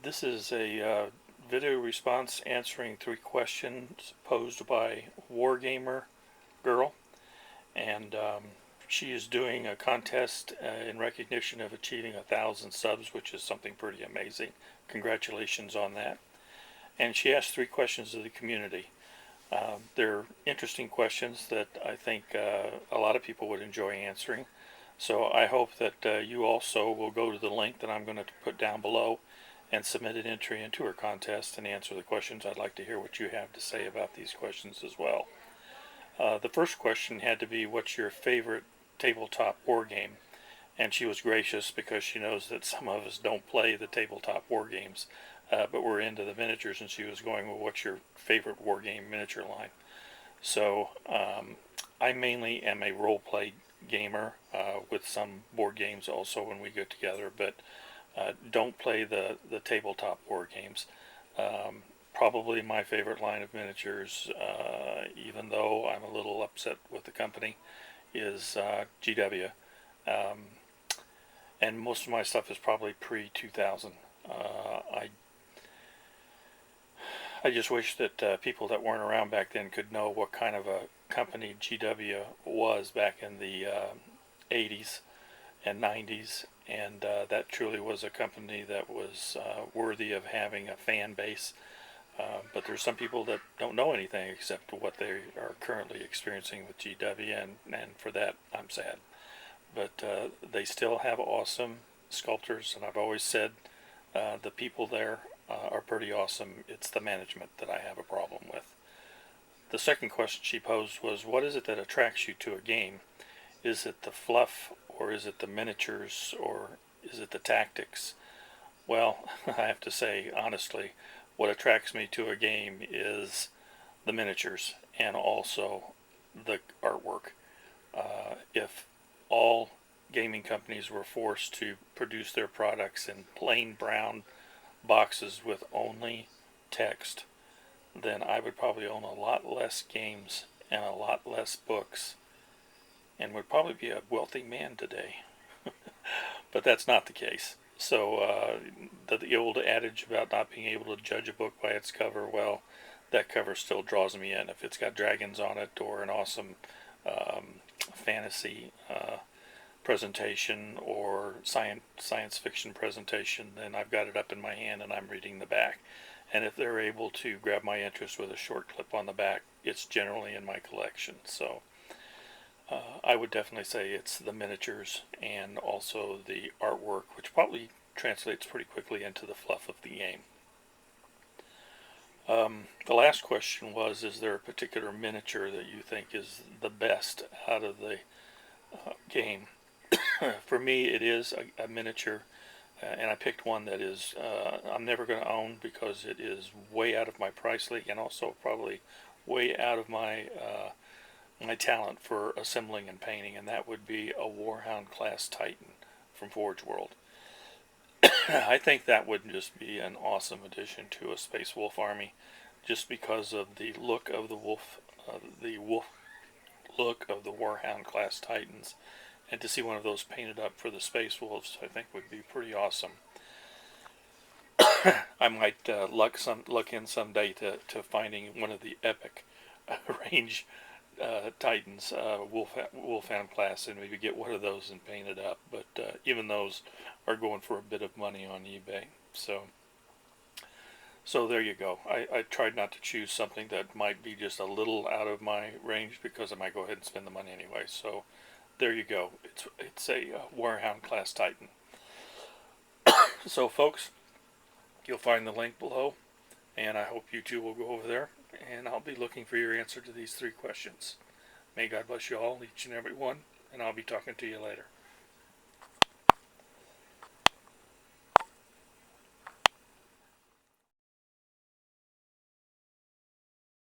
This is a video response answering 3 questions posed by WarGamerGirl, and she is doing a contest in recognition of achieving 1,000 subs, which is something pretty amazing. Congratulations on that. And she asked 3 questions of the community. They're interesting questions that I think a lot of people would enjoy answering. So I hope that you also will go to the link that I'm going to put down below and submit an entry into her contest and answer the questions. I'd like to hear what you have to say about these questions as well. The first question had to be, what's your favorite tabletop war game? And she was gracious because she knows that some of us don't play the tabletop war games, but we're into the miniatures, and she was going, well, what's your favorite war game miniature line? So I mainly am a role-play gamer with some board games also when we get together, but don't play the tabletop war games. Probably my favorite line of miniatures, even though I'm a little upset with the company, is GW. And most of my stuff is probably pre-2000. I just wish that people that weren't around back then could know what kind of a company GW was back in the 80s and 90s, and that truly was a company that was worthy of having a fan base. But there's some people that don't know anything except what they are currently experiencing with GW, and for that I'm sad. But they still have awesome sculptors, and I've always said the people there are pretty awesome. It's the management that I have a problem with. The second question she posed was, what is it that attracts you to a game? Is it the fluff, or is it the miniatures, or is it the tactics? Well, I have to say, honestly, what attracts me to a game is the miniatures and also the artwork. If all gaming companies were forced to produce their products in plain brown boxes with only text, then I would probably own a lot less games and a lot less books, and would probably be a wealthy man today. But that's not the case. So the old adage about not being able to judge a book by its cover, well, that cover still draws me in. If it's got dragons on it or an awesome fantasy presentation or science fiction presentation, then I've got it up in my hand and I'm reading the back. And if they're able to grab my interest with a short clip on the back, it's generally in my collection. So I would definitely say it's the miniatures and also the artwork, which probably translates pretty quickly into the fluff of the game. The last question was, is there a particular miniature that you think is the best out of the game? For me, it is a miniature, and I picked one that is I'm never going to own because it is way out of my price league, and also probably way out of my my talent for assembling and painting, and that would be a Warhound class Titan from Forge World. I think that would just be an awesome addition to a Space Wolf army, just because of the look of the wolf look of the Warhound class Titans, and to see one of those painted up for the Space Wolves, I think would be pretty awesome. I might look in someday to finding one of the epic range Titans, Wolfhound class, and maybe get one of those and paint it up. But even those are going for a bit of money on eBay. So there you go. I tried not to choose something that might be just a little out of my range, because I might go ahead and spend the money anyway. So there you go. It's a Warhound class Titan. So folks, you'll find the link below, and I hope you too will go over there, and I'll be looking for your answer to these 3 questions. May God bless you all, each and every one, and I'll be talking to you later.